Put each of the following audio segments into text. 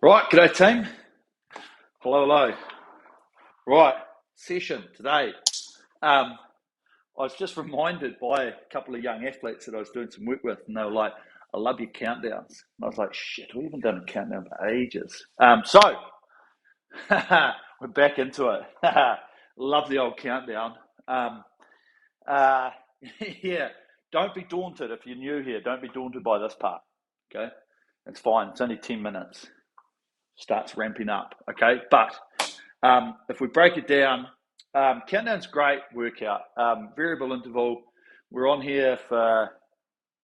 Right, g'day team. Hello, hello. Right, session today. I was just reminded by a couple of young athletes that I was doing some work with, and they were like, "I love your countdowns." And I was like, "Shit, we haven't done a countdown for ages." So we're back into it. Love the old countdown. Um, uh, yeah, don't be daunted if you're new here. Don't be daunted by this part. Okay, it's fine. It's only 10 minutes. Starts ramping up. Okay, but if we break it down, countdown's great workout. Variable interval. We're on here for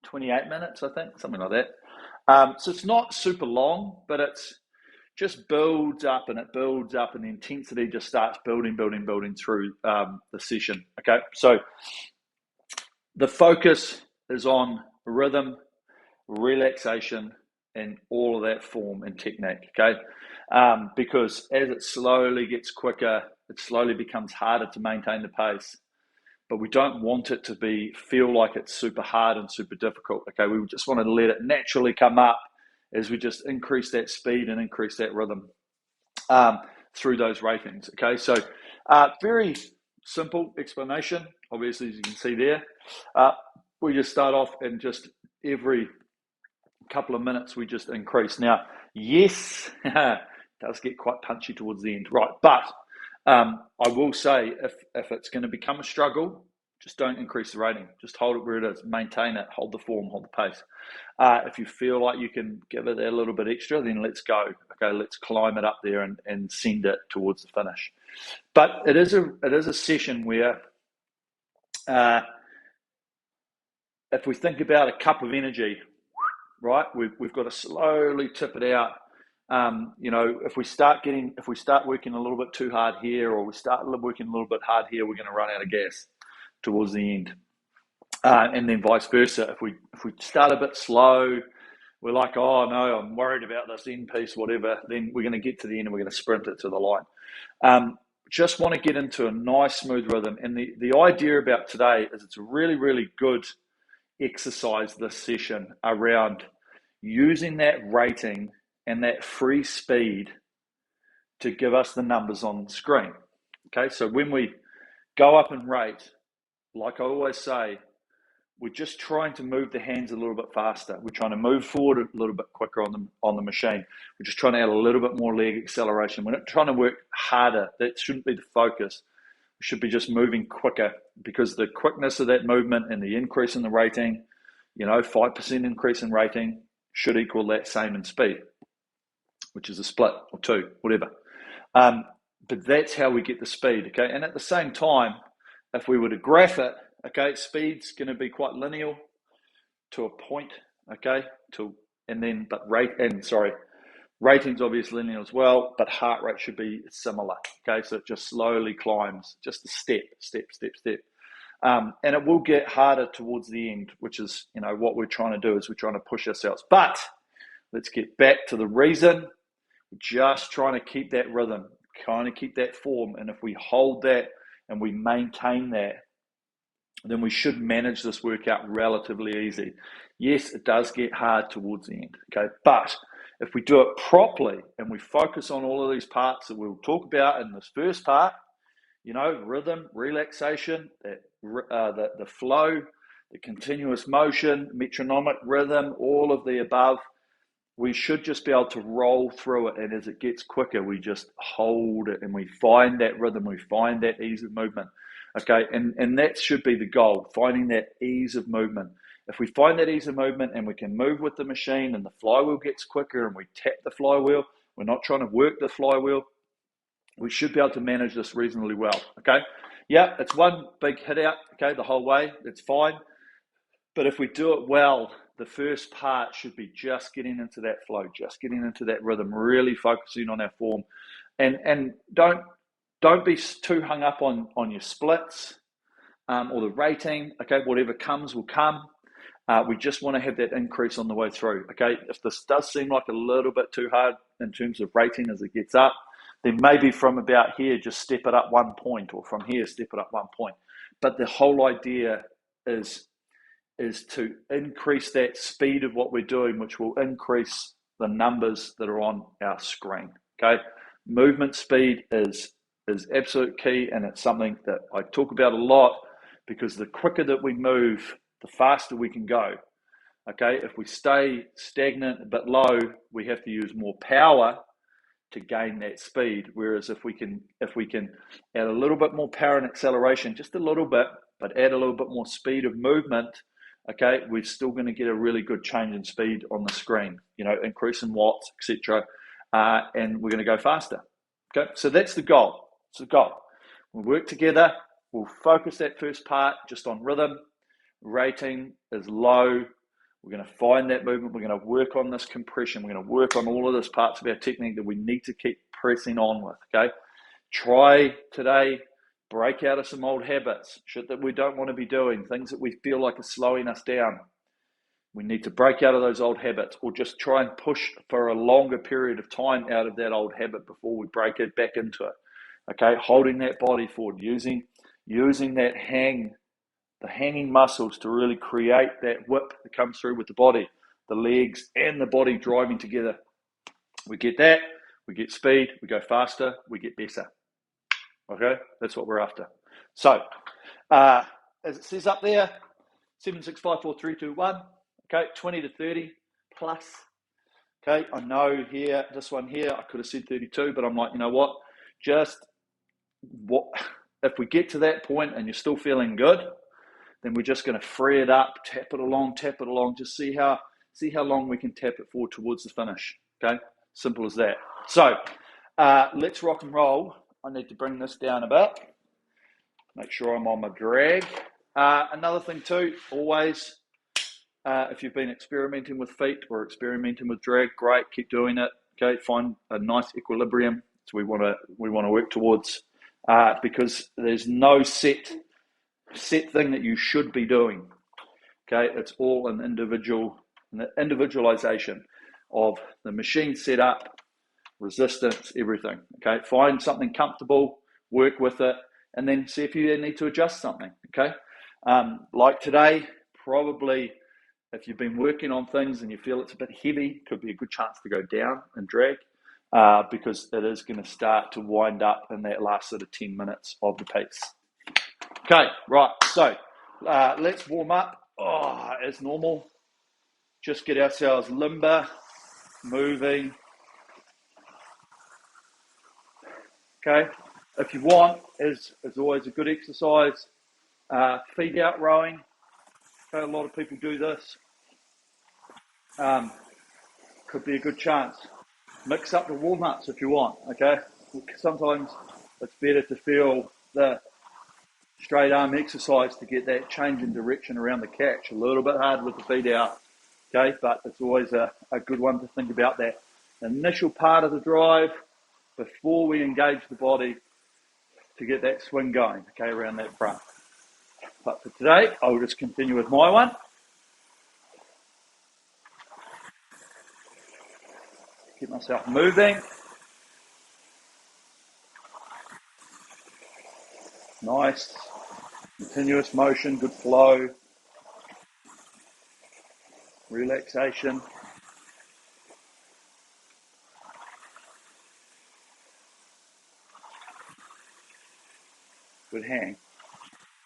28 minutes, I think, something like that. So it's not super long, but it's just builds up and it builds up, and the intensity just starts building through the session. Okay, so the focus is on rhythm, relaxation, and all of that form and technique. Okay, because as it slowly gets quicker, it slowly becomes harder to maintain the pace. But we don't want it to feel like it's super hard and super difficult. Okay, we just want to let it naturally come up as we just increase that speed and increase that rhythm through those ratings. Okay, so very simple explanation. Obviously, as you can see there, we just start off and just every couple of minutes we just increase. Now, yes, it does get quite punchy towards the end, right? But I will say if it's going to become a struggle, just don't increase the rating. Just hold it where it is. Maintain it. Hold the form. Hold the pace. If you feel like you can give it a little bit extra, then let's go. Okay, let's climb it up there and send it towards the finish. But it is a session where if we think about a cup of energy, right, we've got to slowly tip it out. If we start working a little bit too hard here, or we start working a little bit hard here, we're going to run out of gas towards the end. And then vice versa. If we start a bit slow, we're like, oh no, I'm worried about this end piece, whatever. Then we're going to get to the end and we're going to sprint it to the line. Just want to get into a nice smooth rhythm. And the idea about today is it's a really, really good exercise this session around using that rating and that free speed to give us the numbers on the screen. Okay, so when we go up and rate, like I always say, we're just trying to move the hands a little bit faster. We're trying to move forward a little bit quicker on the machine. We're just trying to add a little bit more leg acceleration. We're not trying to work harder. That shouldn't be the focus. We should be just moving quicker, because the quickness of that movement and the increase in the rating, 5% increase in rating should equal that same in speed, which is a split or two, whatever. But that's how we get the speed, okay? And at the same time, if we were to graph it, okay, speed's going to be quite linear to a point, okay? Rating's obviously linear as well, but heart rate should be similar, okay? So it just slowly climbs, just a step. And it will get harder towards the end, which is, what we're trying to do is we're trying to push ourselves. But let's get back to the reason. We're just trying to keep that rhythm, kind of keep that form. And if we hold that and we maintain that, then we should manage this workout relatively easy. Yes, it does get hard towards the end, okay? But if we do it properly and we focus on all of these parts that we'll talk about in this first part, rhythm, relaxation, the flow, the continuous motion, metronomic rhythm, all of the above, we should just be able to roll through it. And as it gets quicker, we just hold it and we find that rhythm, we find that ease of movement. Okay, and that should be the goal, finding that ease of movement. If we find that ease of movement and we can move with the machine and the flywheel gets quicker and we tap the flywheel, we're not trying to work the flywheel, we should be able to manage this reasonably well, okay? Yeah, it's one big hit out, okay, the whole way, it's fine. But if we do it well, the first part should be just getting into that flow, just getting into that rhythm, really focusing on our form. And don't be too hung up on your splits or the rating, okay? Whatever comes will come. We just want to have that increase on the way through, okay? If this does seem like a little bit too hard in terms of rating as it gets up, then maybe from about here, just step it up 1 point, or from here, step it up 1 point. But the whole idea is to increase that speed of what we're doing, which will increase the numbers that are on our screen. Okay, movement speed is absolute key, and it's something that I talk about a lot because the quicker that we move, the faster we can go. Okay, if we stay stagnant but low, we have to use more power to gain that speed. Whereas if we can add a little bit more power and acceleration, just a little bit, but add a little bit more speed of movement, okay, we're still going to get a really good change in speed on the screen. You know, increase in watts, etc., and we're going to go faster. Okay, so that's the goal. It's the goal. We'll work together. We'll focus that first part just on rhythm. Rating is low. We're going to find that movement. We're going to work on this compression. We're going to work on all of this parts of our technique that we need to keep pressing on with, okay? Try today, break out of some old habits, shit that we don't want to be doing, things that we feel like are slowing us down. We need to break out of those old habits, or just try and push for a longer period of time out of that old habit before we break it back into it, okay? Holding that body forward, using that the hanging muscles to really create that whip that comes through with the body, the legs and the body driving together. We get that, we get speed, we go faster, we get better. Okay, that's what we're after. So, as it says up there, 7, 6, 5, 4, 3, 2, 1. Okay, 20 to 30 plus. Okay, I know here, this one here, I could have said 32, but I'm like, you know what? If we get to that point and you're still feeling good, then we're just going to free it up, tap it along, just see how long we can tap it forward towards the finish. Okay, simple as that. So let's rock and roll. I need to bring this down a bit, make sure I'm on my drag. Another thing too, always, if you've been experimenting with feet or experimenting with drag, great, keep doing it. Okay, find a nice equilibrium. So we want to work towards, because there's no set thing that you should be doing. Okay, it's all an individualization of the machine setup, resistance, everything. Okay, find something comfortable, work with it, and then see if you need to adjust something. Okay, like today, probably if you've been working on things and you feel it's a bit heavy, could be a good chance to go down and drag, because it is going to start to wind up in that last sort of 10 minutes of the piece. Okay, right, so let's warm up as normal. Just get ourselves limber, moving. Okay, if you want, is always a good exercise, feet out rowing. Okay, a lot of people do this. Could be a good chance. Mix up the warm-ups if you want, okay? Sometimes it's better to feel the straight arm exercise to get that change in direction around the catch. A little bit hard with the feet out, okay? But it's always a good one to think about that initial part of the drive before we engage the body to get that swing going, okay, around that front. But for today, I'll just continue with my one. Keep myself moving. Nice, continuous motion, good flow, relaxation. Good hang.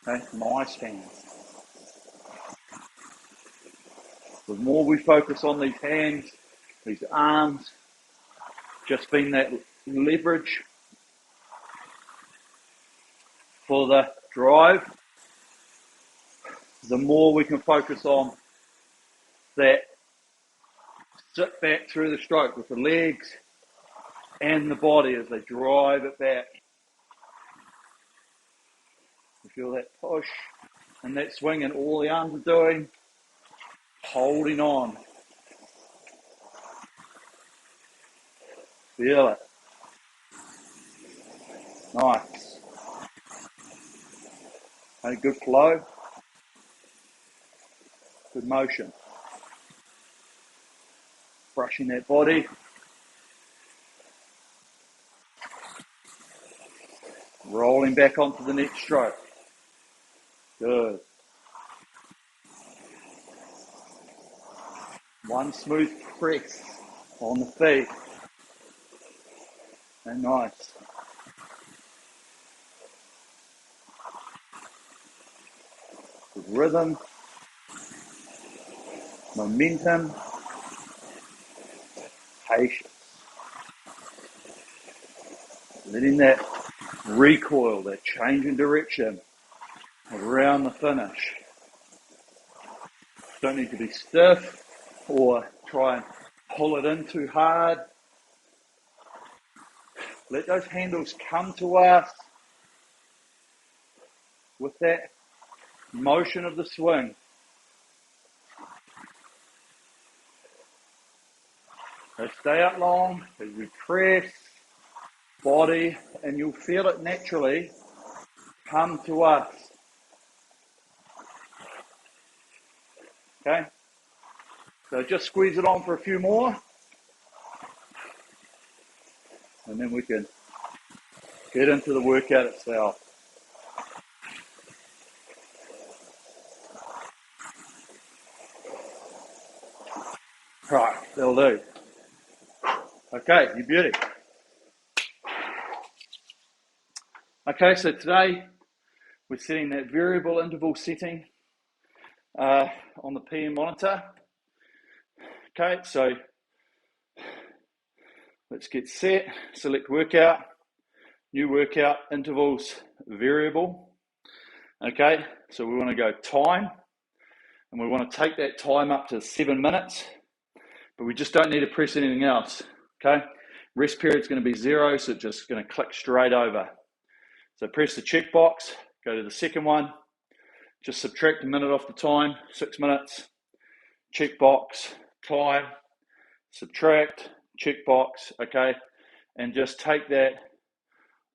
Okay, nice hang. The more we focus on these hands, these arms, just being that leverage for the drive, the more we can focus on that sit back through the stroke with the legs and the body as they drive it back. You feel that push and that swing, and all the arms are doing, holding on. Feel it. Nice. Okay, good flow. Good motion. Brushing that body. Rolling back onto the next stroke. Good. One smooth press. on the feet. And nice. With rhythm, momentum, patience. Letting that recoil, that change in direction around the finish. Don't need to be stiff or try and pull it in too hard. Let those handles come to us with that motion of the swing. So stay up long as we press body, and you'll feel it naturally come to us. Okay? So just squeeze it on for a few more, and then we can get into the workout itself. Right, that'll do. Okay, you beauty. Okay, so today we're setting that variable interval setting on the PM monitor. Okay, so let's get set, select workout, new workout, intervals, variable. Okay, so we want to go time, and we want to take that time up to 7 minutes, but we just don't need to press anything else. Okay, rest period is going to be 0, so it's just going to click straight over. So press the check box, go to the second one, just subtract a minute off the time, 6 minutes, check box, time, subtract, check box, okay, and just take that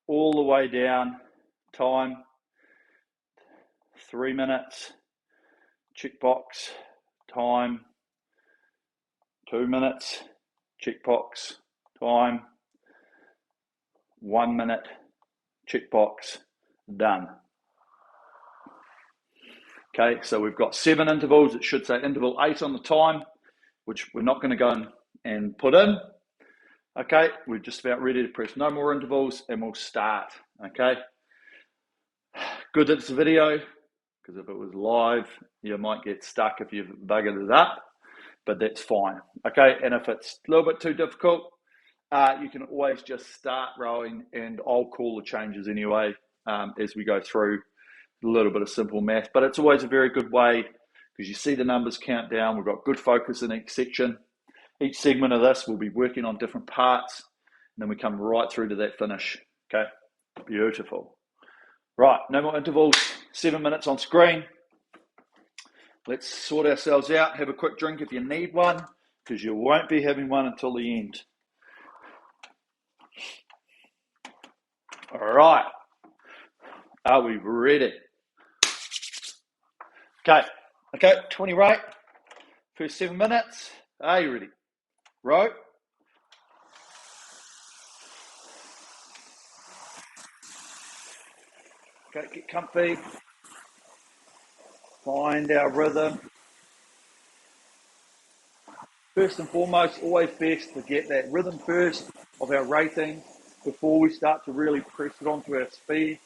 all the way down, time, 3 minutes, check box, time, 2 minutes, check box, time, 1 minute, check box, done. Okay, so we've got 7 intervals. It should say interval 8 on the time, which we're not going to go and put in. Okay, we're just about ready to press no more intervals, and we'll start. Okay, good that it's a video, because if it was live, you might get stuck if you've buggered it up, but that's fine. Okay, and if it's a little bit too difficult, you can always just start rowing, and I'll call the changes anyway as we go through a little bit of simple math. But it's always a very good way, because you see the numbers count down. We've got good focus in each section. Each segment of this, we'll be working on different parts, and then we come right through to that finish. Okay, beautiful. Right, no more intervals, 7 minutes on screen. Let's sort ourselves out. Have a quick drink if you need one, because you won't be having one until the end. All right, are we ready? Okay, 20 right, first 7 minutes. Are you ready? Row. Okay, get comfy. Find our rhythm. First and foremost, always best to get that rhythm first of our rating before we start to really press it onto our speed.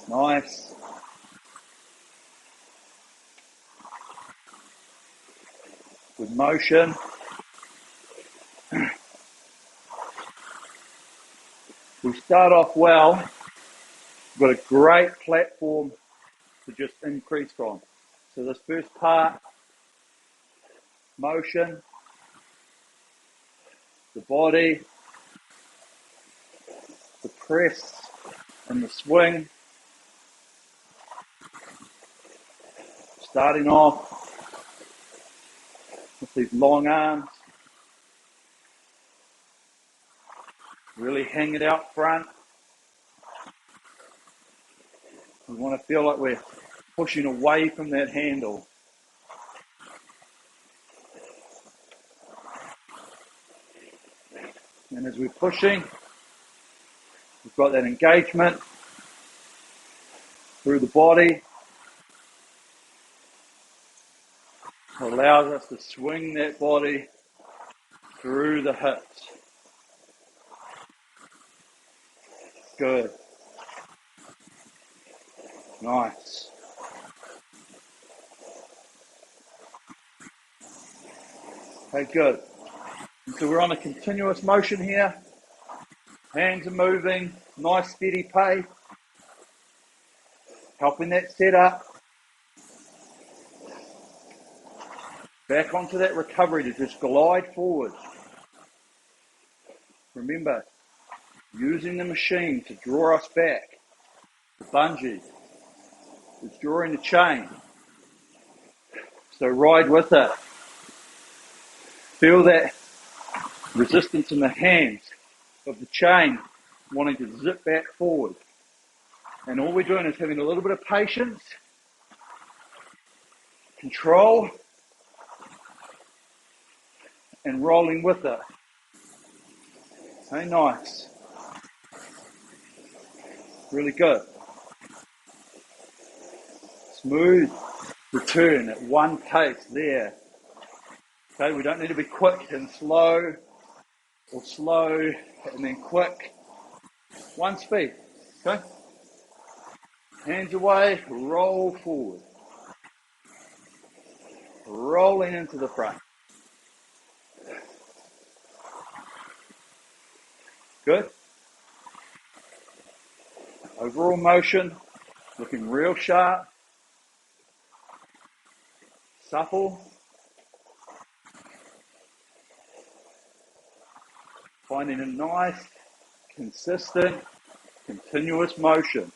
Nice. With motion. We start off well. We've got a great platform to just increase from. So this first part, motion, the body, the press and the swing. Starting off with these long arms. Really hang it out front. We want to feel like we're pushing away from that handle. And as we're pushing, we've got that engagement through the body. Allows us to swing that body through the hips. Good. Nice. Okay, good. And so we're on a continuous motion here. Hands are moving, nice steady pace. Helping that set up. Back onto that recovery to just glide forward. Remember, using the machine to draw us back. The bungee is drawing the chain. So ride with it. Feel that resistance in the hands of the chain wanting to zip back forward. And all we're doing is having a little bit of patience, control, and rolling with it. Hey, nice. Really good. Smooth return at one pace there. Okay, we don't need to be quick and slow, or slow and then quick. One speed. Okay? Hands away, roll forward. Rolling into the front. Good. Overall motion, looking real sharp, supple. Finding a nice, consistent, continuous motion.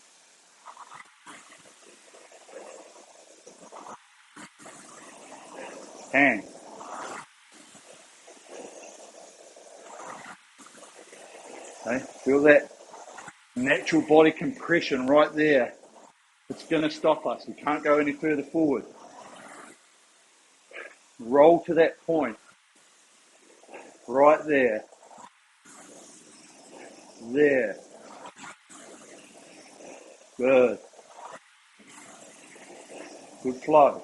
Hands. Okay, feel that natural body compression right there. It's going to stop us. We can't go any further forward. Roll to that point. Right there. There. Good. Good flow.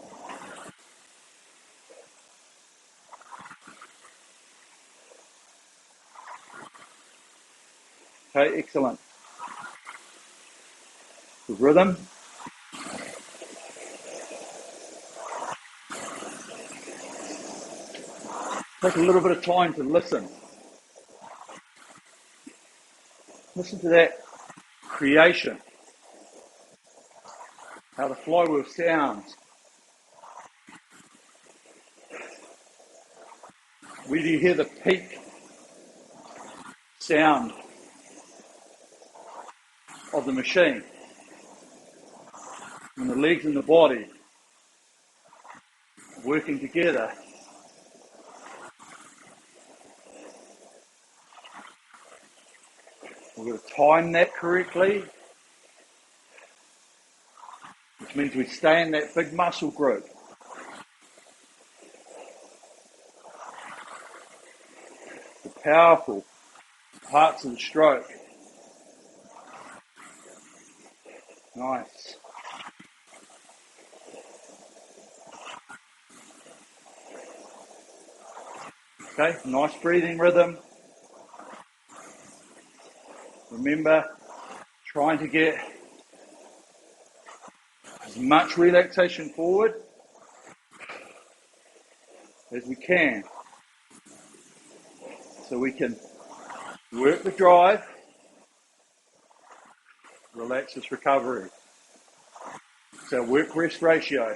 Okay, excellent. Good rhythm. Take a little bit of time to listen. Listen to that creation. How the flywheel sounds. Where do you hear the peak sound of the machine? And the legs and the body working together. We've got to time that correctly, which means we stay in that big muscle group. The powerful parts of the stroke. Nice. Okay, nice breathing rhythm. Remember, trying to get as much relaxation forward as we can so we can work the drive, relax this recovery. So work-rest ratio.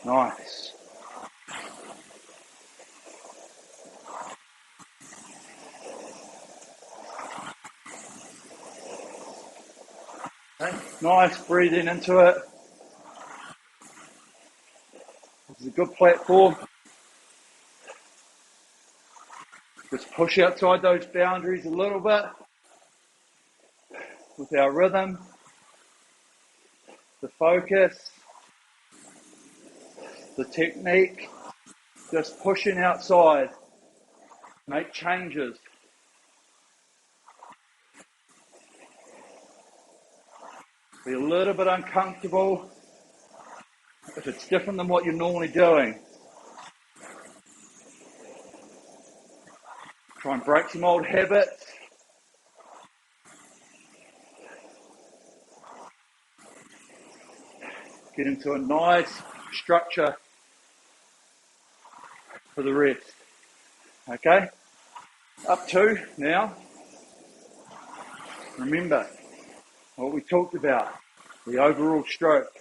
Nice. Okay. Nice, breathing into it. This is a good platform. Just push outside those boundaries a little bit with our rhythm, the focus, the technique, just pushing outside Make changes. Be a little bit uncomfortable if it's different than what you're normally doing. Try and break some old habits. Get into a nice structure for the rest. Okay? Up to now, remember what we talked about, the overall stroke.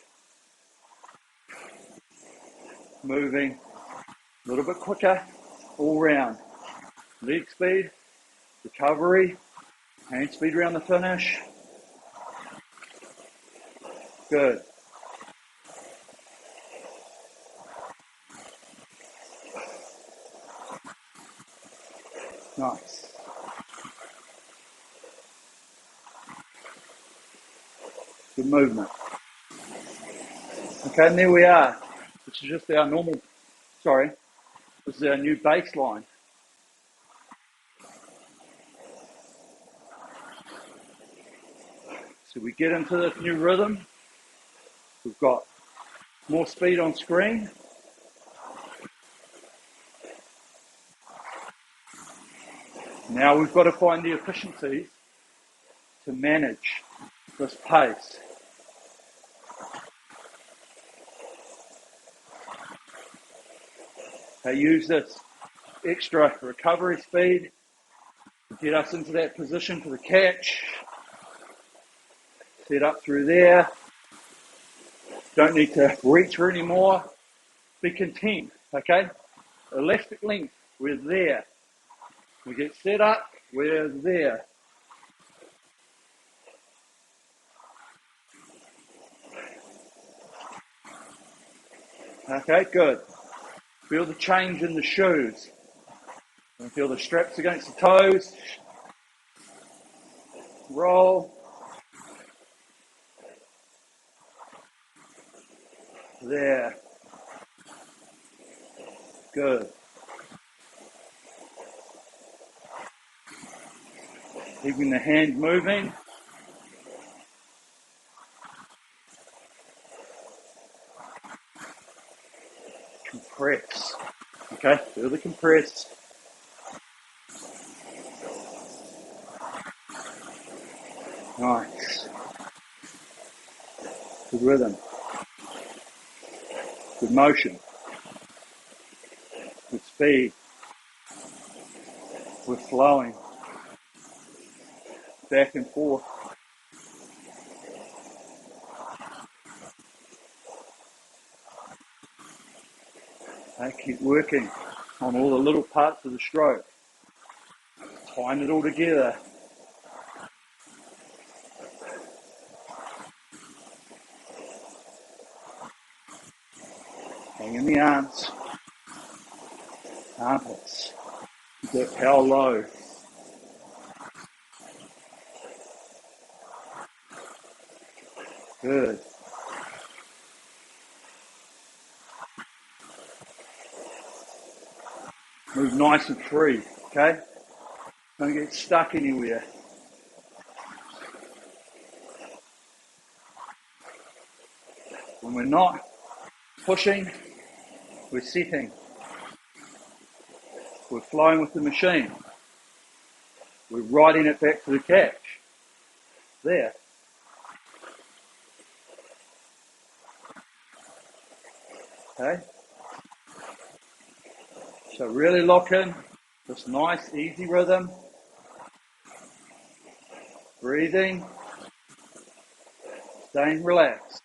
Moving a little bit quicker all round. Leg speed, recovery, hand speed around the finish. Good. Nice. Good movement. Okay, and there we are. This is just our this is our new baseline. So we get into this new rhythm. We've got more speed on screen. Now we've got to find the efficiencies to manage this pace. They use this extra recovery speed to get us into that position for the catch. Set up through there. Don't need to reach for any more. Be content, okay? Elastic length, we're there. We get set up, we're there. Okay, good. Feel the change in the shoes. And feel the straps against the toes. Roll. There. Good. Keeping the hand moving. Compress. Okay, feel the compress. Nice. Good rhythm. Good motion. Good speed. We're flowing. Back and forth. Okay, keep working on all the little parts of the stroke. Tying it all together. Hang in the arms. Armpits. Keep that power low. Good. Move nice and free, okay? Don't get stuck anywhere. When we're not pushing, we're sitting. We're flowing with the machine. We're riding it back to the catch. There. Okay? So really lock in this nice, easy rhythm. Breathing. Staying relaxed.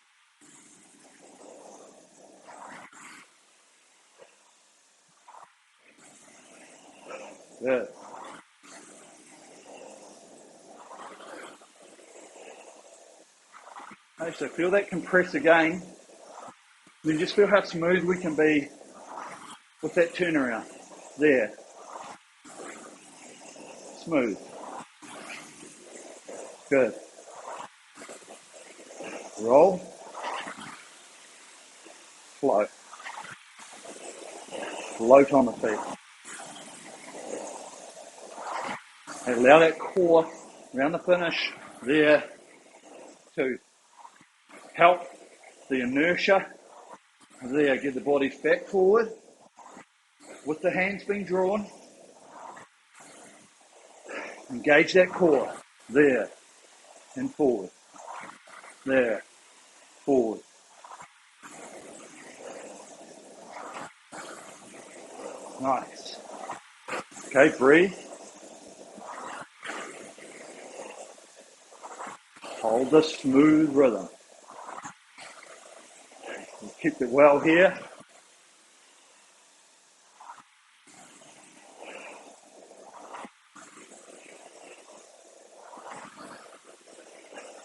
Good. Okay, so feel that compress again. Then just feel how smooth we can be with that turnaround. There. Smooth. Good. Roll. Float. Float on the feet. And allow that core around the finish there to help the inertia there, get the body back forward with the hands being drawn. Engage that core there and forward, there, forward. Nice. Okay, breathe. Hold the smooth rhythm. Keep it well here.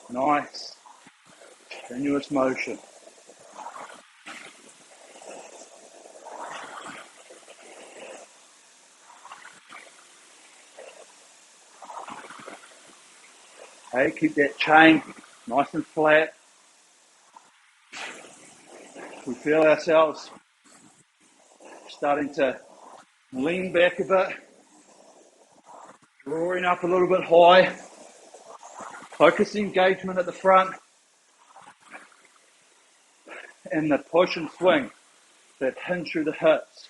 Nice. Continuous motion. Okay, keep that chain nice and flat. We feel ourselves starting to lean back a bit, drawing up a little bit high. Focus the engagement at the front and the push and swing that hinge through the hips.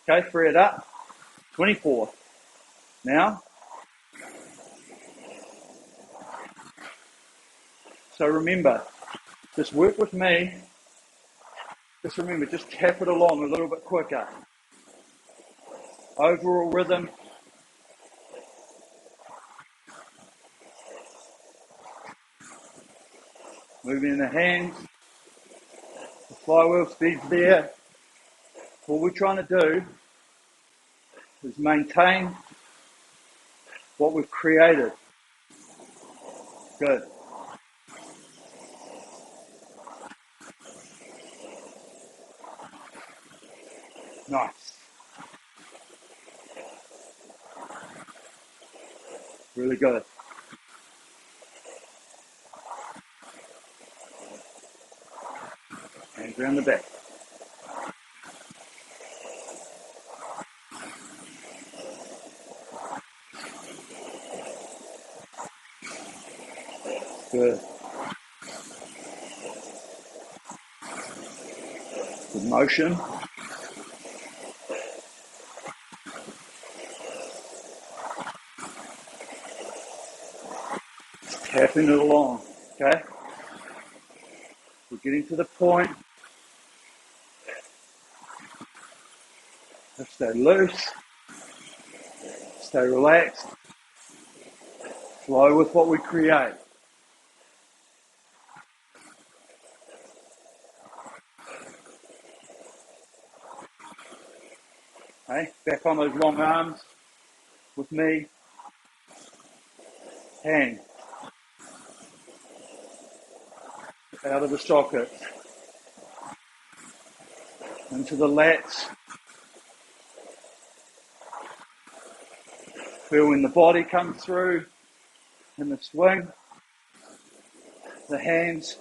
Okay, free it up. 24. Now. So remember, just work with me. Just remember, just tap it along a little bit quicker. Overall rhythm. Moving in the hands. The flywheel speed's there. What we're trying to do is maintain what we've created. Good. Nice. Really good. Hands around the back. Good. Good motion. Just tapping it along, okay? We're getting to the point. Just stay loose. Stay relaxed. Flow with what we create. Okay, back on those long arms with me. Hang out of the sockets. Into the lats. Feel when the body comes through in the swing. The hands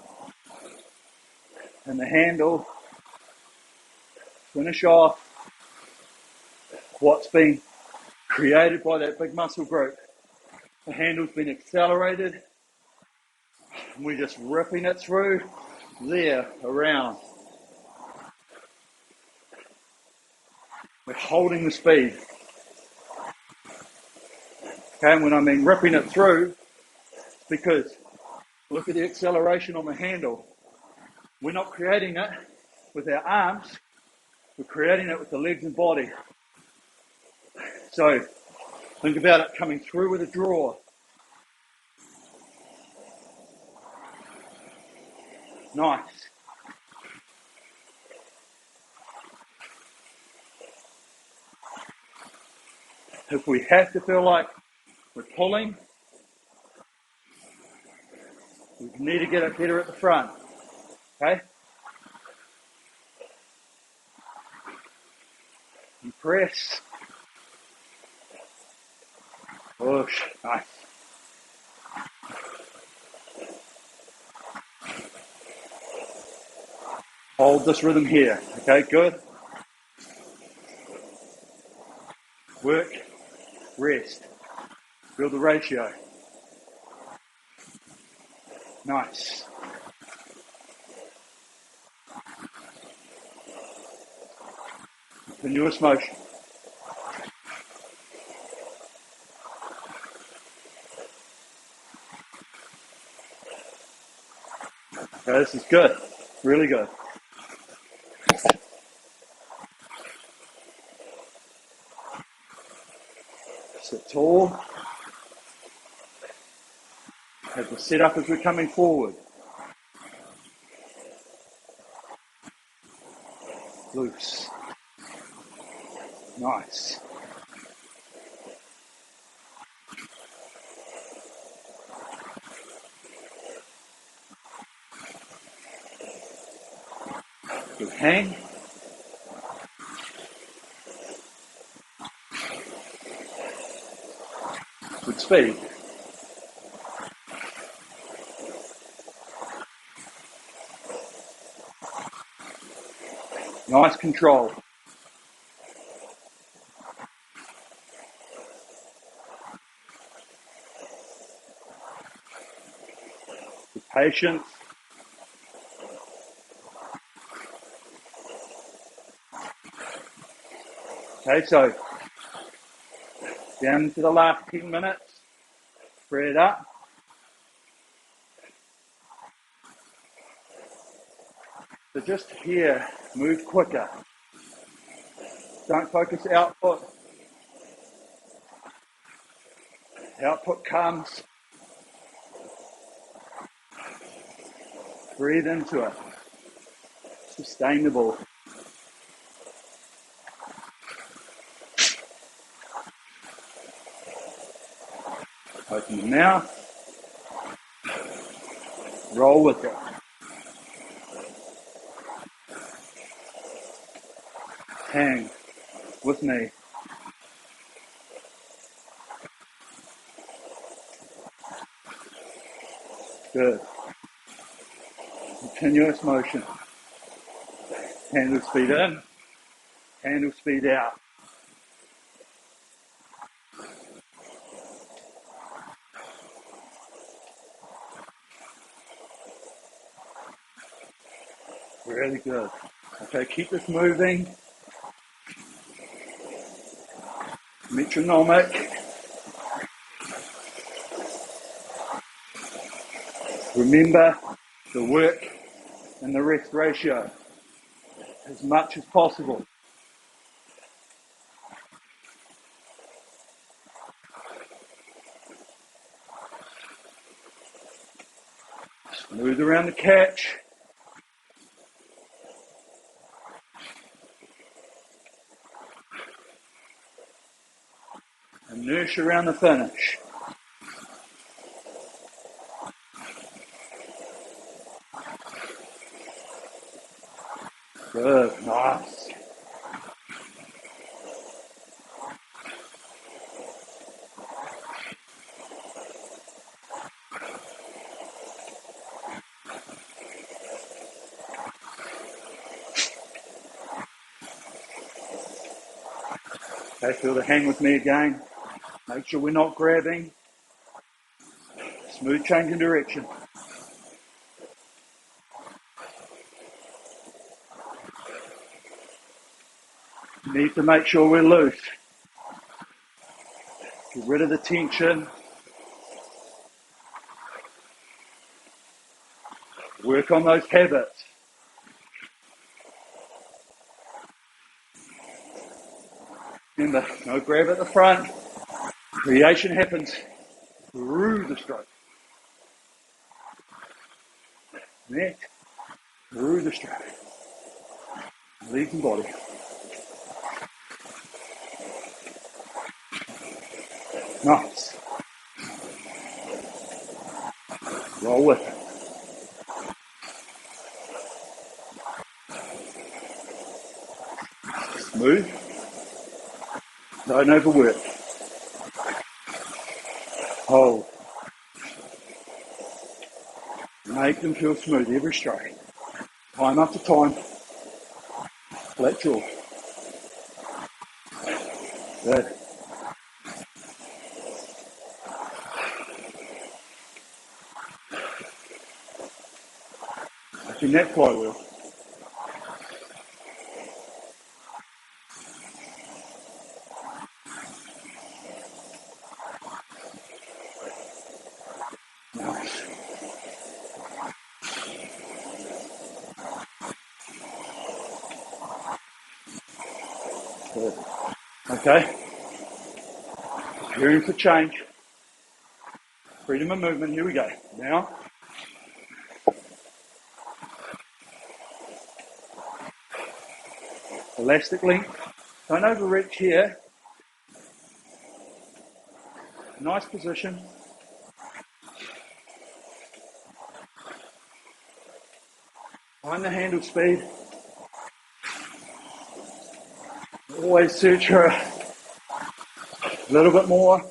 and the handle. Finish off what's been created by that big muscle group. The handle's been accelerated. And we're just ripping it through there, around. We're holding the speed. Okay, and when I mean ripping it through, it's because look at the acceleration on the handle. We're not creating it with our arms, we're creating it with the legs and body. So think about it coming through with a draw. Nice. If we have to feel like we're pulling, we need to get it better at the front. Okay? And press. Push. Nice. Hold this rhythm here. Okay, good. Work Rest. Build the ratio. Nice. Continuous motion. Okay, this is good. Really good. Sit tall. Have the set up as we're coming forward. Loose. Nice. Good hang. Good speed. Nice control. Good patience. Okay, so down to the last 10 minutes. Spread up. So just here, move quicker. Don't focus output. Output comes. Breathe into it. Sustainable. Open the mouth. Roll with it. Hang with me. Good. Continuous motion. Handle speed in, handle speed out. Really good. Okay, keep this moving. Metronomic. Remember the work and the rest ratio as much as possible. Smooth around the catch. Inertia around the finish. Good, nice. Okay, feel the hang with me again. Make sure we're not grabbing. Smooth change in direction. Need to make sure we're loose. Get rid of the tension. Work on those habits. Remember, no grab at the front. Creation happens through the stroke. Neck, through the stroke. Legs and body. Nice. Roll with it. Smooth. Don't overwork. Hold. Make them feel smooth every stroke. Time after time. Flat jaw. Good. Working that flywheel. Nice. Good. Okay. Preparing for change. Freedom of movement. Here we go. Now. Elastic length. Don't overreach here. Nice position. Find the handle speed. Always search for a little bit more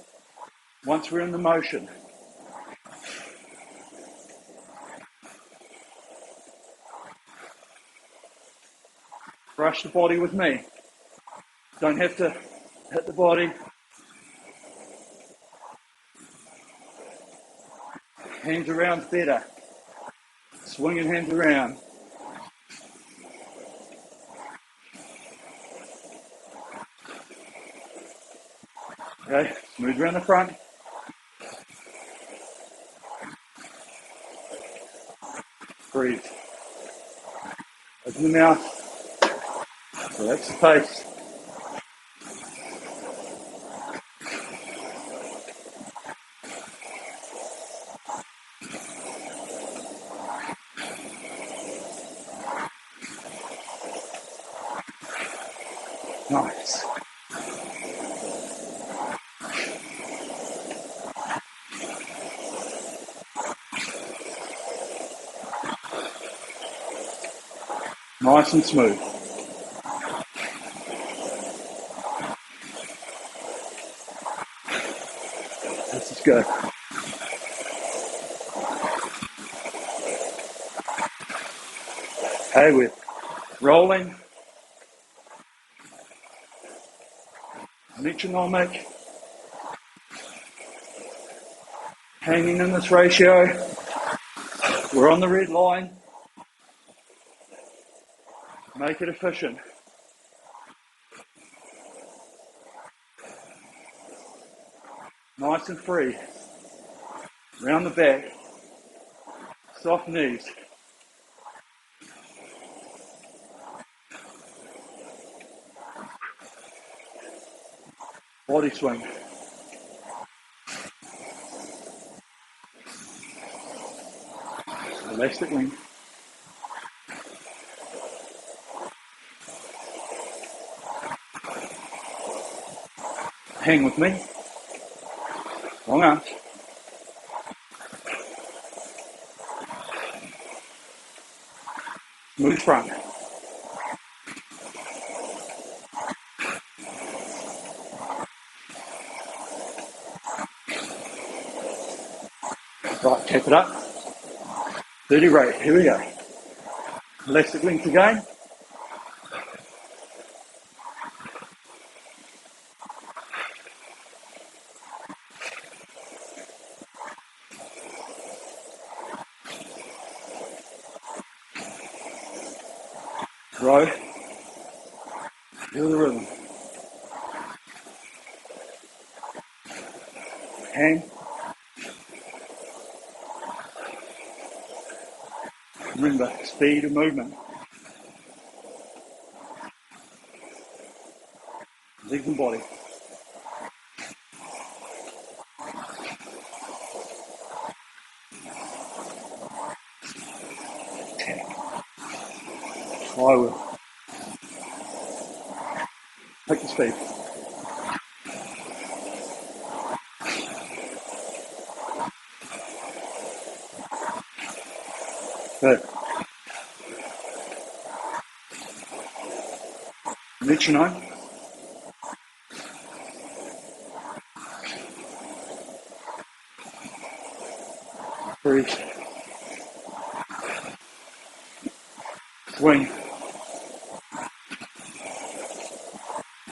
once we're in the motion. Brush the body with me. Don't have to hit the body. Hands around's better. Swinging hands around. Okay, smooth around the front. Breathe. Open the mouth. Relax the face. Nice. Nice and smooth. This is good. Okay, we're rolling. Metronomic. Hanging in this ratio. We're on the red line. Make it efficient. Nice and free. Round the back. Soft knees. Body swing. Elastic length. Hang with me. Long arms. Smooth front. Right, tap it up. 30 rate. Here we go. Elastic length again. Row. Feel the rhythm. Hang. Remember, speed of movement. Legs and body. Flywheel. Take the speed. Good. Metronome. Breathe. Swing.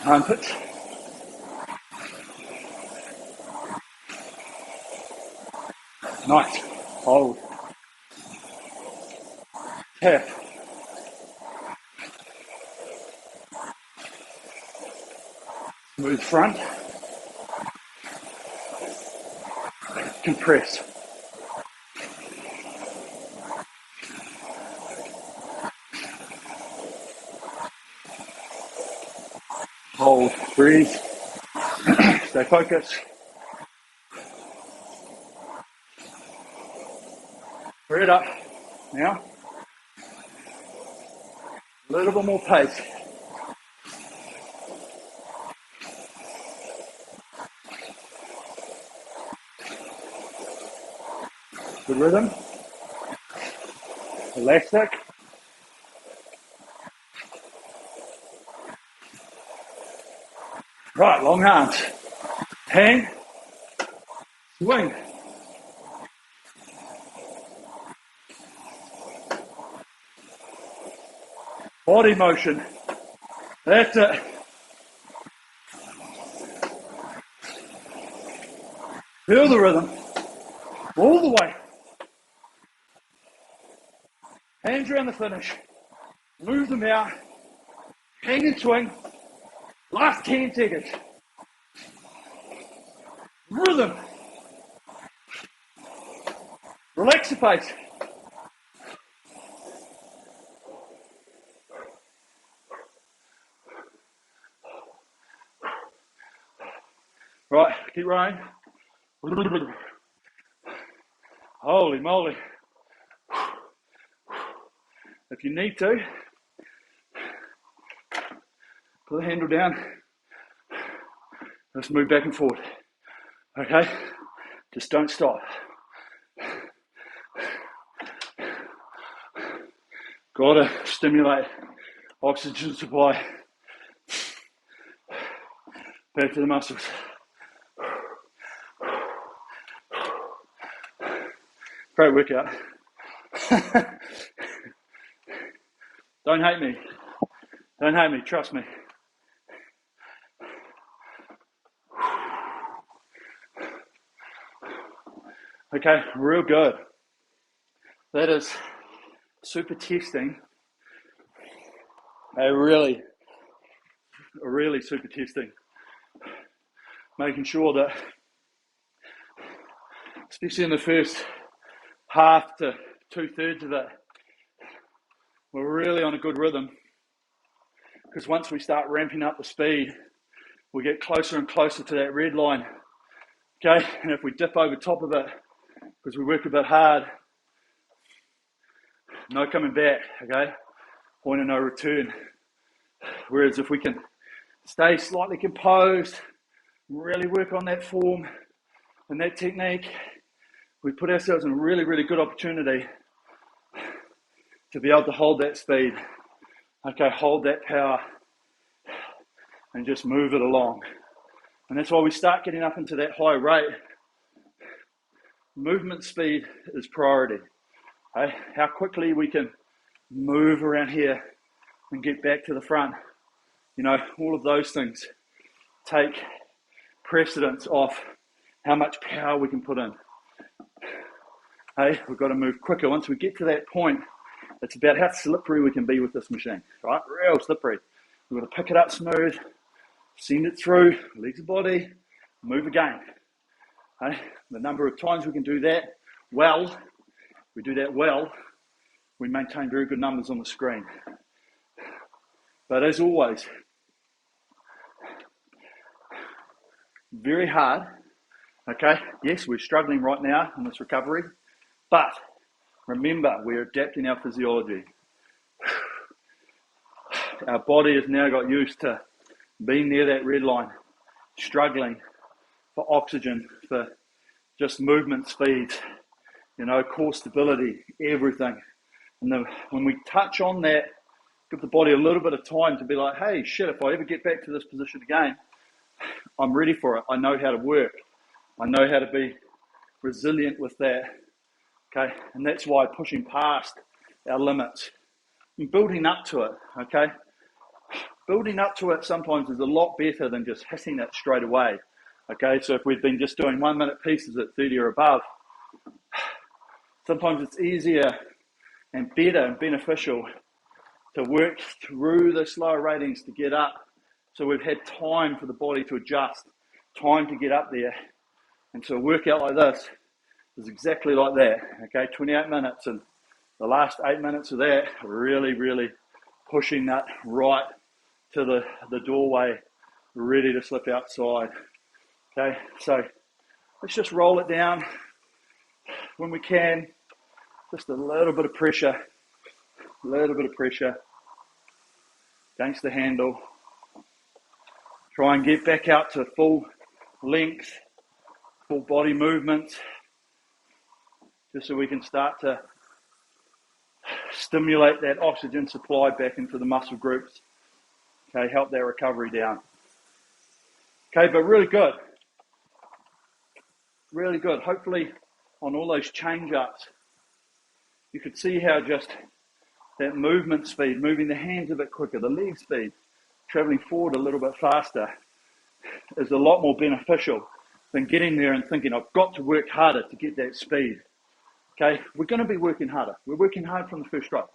Armpits. Nice. Hold. half. Smooth front. Compress. Hold, breathe, stay focused. Bring it up. Now, a little bit more pace. Good rhythm. Elastic. Right, long arms. Hang. Swing. Body motion. That's it. Feel the rhythm. All the way. Hands around the finish. Move them out. Hang and swing. Last 10 seconds. Rhythm. Relax the pace. Right, keep running. Holy moly. If you need to, put the handle down. Let's move back and forth. Okay? Just don't stop. Gotta stimulate oxygen supply back to the muscles. Great workout. Don't hate me. Don't hate me, trust me. Okay, real good. That is super testing. Really super testing. Making sure that, especially in the first half to 2/3 of it, we're really on a good rhythm. Because once we start ramping up the speed, we get closer and closer to that red line. Okay, and if we dip over top of it, because we work a bit hard, no coming back, okay? Point of no return. Whereas if we can stay slightly composed, really work on that form and that technique, we put ourselves in a really, really good opportunity to be able to hold that speed, okay, hold that power, and just move it along. And that's why we start getting up into that high rate. Movement speed is priority. Okay? How quickly we can move around here and get back to the front. You know, all of those things take precedence off how much power we can put in. Hey, we've got to move quicker. Once we get to that point, it's about how slippery we can be with this machine, right? Real slippery. We've got to pick it up smooth, send it through, release the body, move again. Okay? The number of times we can do that well, we maintain very good numbers on the screen. But as always, very hard, okay? Yes, we're struggling right now in this recovery, but remember, we're adapting our physiology. Our body has now got used to being near that red line, struggling for oxygen, for just movement speeds, you know, core stability, everything. And then when we touch on that, give the body a little bit of time to be like, hey, shit, if I ever get back to this position again, I'm ready for it. I know how to work. I know how to be resilient with that. Okay, and that's why pushing past our limits and building up to it, okay? Building up to it sometimes is a lot better than just hitting it straight away, okay? So if we've been just doing 1 minute pieces at 30 or above, sometimes it's easier and better and beneficial to work through the slower ratings to get up. So we've had time for the body to adjust, time to get up there. And so a workout like this is exactly like that, okay? 28 minutes, and the last 8 minutes of that, really, really pushing that right to the doorway, ready to slip outside, okay? So let's just roll it down when we can, just a little bit of pressure against the handle. Try and get back out to full length, full body movement, just so we can start to stimulate that oxygen supply back into the muscle groups. Okay, help that recovery down. Okay, but really good. Really good. Hopefully on all those change ups, you could see how just that movement speed, moving the hands a bit quicker, the leg speed, traveling forward a little bit faster is a lot more beneficial than getting there and thinking, I've got to work harder to get that speed. Okay, we're going to be working harder. We're working hard from the first stroke.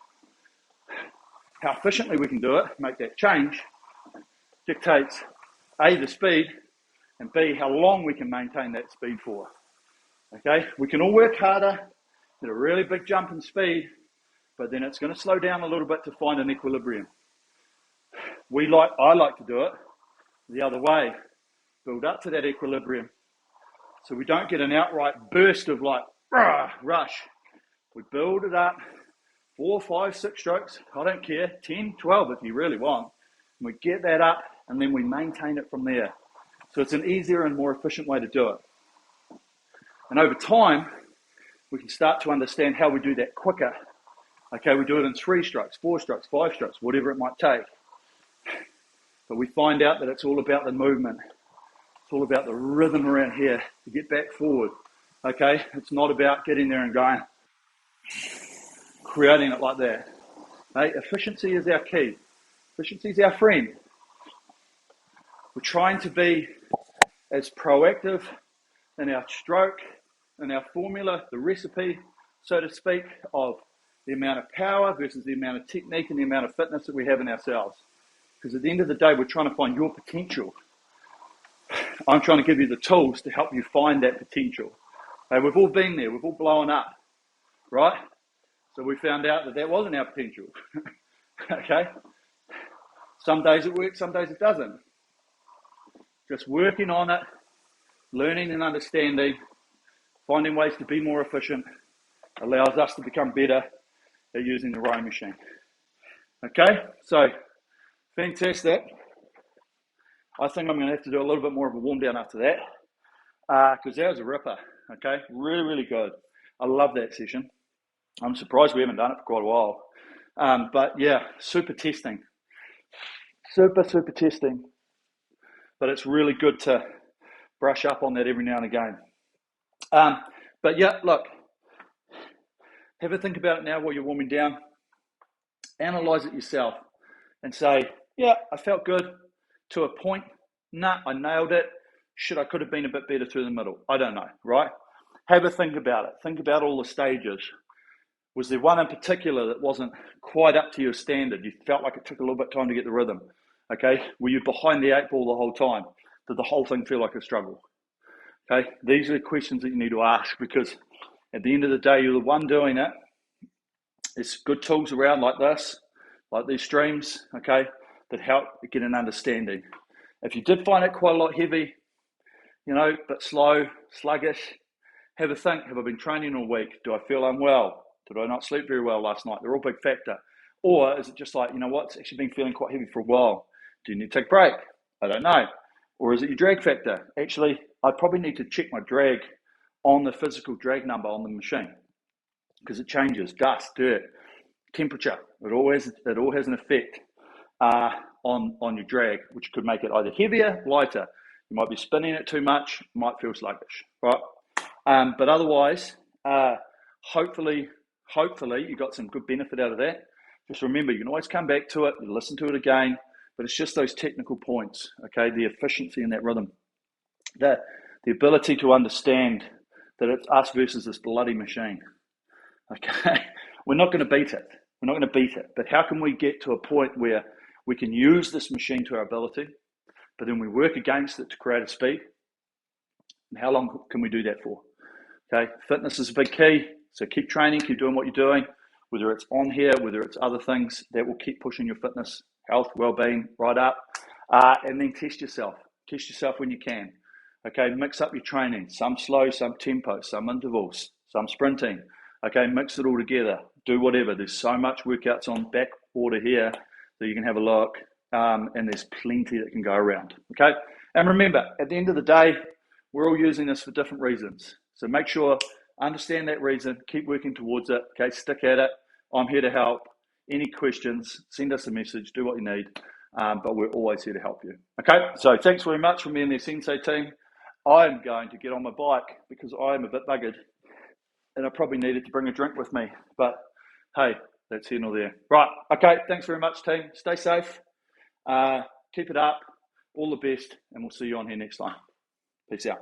How efficiently we can do it, make that change, dictates A, the speed, and B, how long we can maintain that speed for. Okay, we can all work harder, get a really big jump in speed, but then it's going to slow down a little bit to find an equilibrium. I like to do it the other way, build up to that equilibrium, so we don't get an outright burst of like rush. We build it up, 4, 5, 6 strokes, I don't care, 10, 12 if you really want. And we get that up and then we maintain it from there. So it's an easier and more efficient way to do it. And over time, we can start to understand how we do that quicker. Okay, we do it in 3 strokes, 4 strokes, 5 strokes, whatever it might take. But we find out that it's all about the movement. It's all about the rhythm around here to get back forward. Okay, it's not about getting there and going, creating it like that. Okay? Efficiency is our key. Efficiency is our friend. We're trying to be as proactive in our stroke, in our formula, the recipe, so to speak, of the amount of power versus the amount of technique and the amount of fitness that we have in ourselves. Because at the end of the day, we're trying to find your potential. I'm trying to give you the tools to help you find that potential. Okay, we've all been there, we've all blown up, right? So we found out that that wasn't our potential. Okay? Some days it works, some days it doesn't. Just working on it, learning and understanding, finding ways to be more efficient, allows us to become better at using the rowing machine. Okay? So, fantastic. I think I'm going to have to do a little bit more of a warm down after that, because that was a ripper. Okay? Really, really good. I love that session. I'm surprised we haven't done it for quite a while. But yeah, super testing. Super testing. But it's really good to brush up on that every now and again. But yeah, look, have a think about it now while you're warming down. Analyze it yourself and say, yeah, I felt good to a point. Nah, I nailed it. I could have been a bit better through the middle. I don't know, right? Have a think about it. Think about all the stages. Was there one in particular that wasn't quite up to your standard? You felt like it took a little bit of time to get the rhythm. Okay, were you behind the 8 ball the whole time? Did the whole thing feel like a struggle? Okay, these are the questions that you need to ask, because at the end of the day, you're the one doing it. There's good tools around like this, like these streams, okay, that help get an understanding. If you did find it quite a lot heavy, but slow, sluggish, have a think. Have I been training all week? Do I feel unwell? Did I not sleep very well last night? They're all a big factor. Or is it just like, it's actually been feeling quite heavy for a while. Do you need to take a break? I don't know. Or is it your drag factor? Actually, I probably need to check my drag on the physical drag number on the machine, because it changes, dust, dirt, temperature. It all has an effect on your drag, which could make it either heavier, lighter. You might be spinning it too much, might feel sluggish, right? But otherwise, hopefully you got some good benefit out of that. Just remember, you can always come back to it, you listen to it again, but it's just those technical points, okay? The efficiency in that rhythm, the ability to understand that it's us versus this bloody machine, okay? We're not going to beat it. We're not going to beat it. But how can we get to a point where we can use this machine to our ability, but then we work against it to create a speed? And how long can we do that for? Okay, fitness is a big key. So keep training, keep doing what you're doing, whether it's on here, whether it's other things that will keep pushing your fitness, health, well-being right up. And then test yourself. Test yourself when you can. Okay, mix up your training. Some slow, some tempo, some intervals, some sprinting. Okay, mix it all together. Do whatever. There's so much workouts on back order here that you can have a look. And there's plenty that can go around. Okay, and remember, at the end of the day, we're all using this for different reasons. So make sure, understand that reason, keep working towards it. Okay, stick at it. I'm here to help. Any questions, send us a message, do what you need. But we're always here to help you. Okay, so thanks very much from me and the Sensei team. I'm going to get on my bike because I am a bit buggered and I probably needed to bring a drink with me. But hey, that's here nor there. Right, okay, thanks very much, team. Stay safe. Keep it up. All the best, and we'll see you on here next time. Peace out.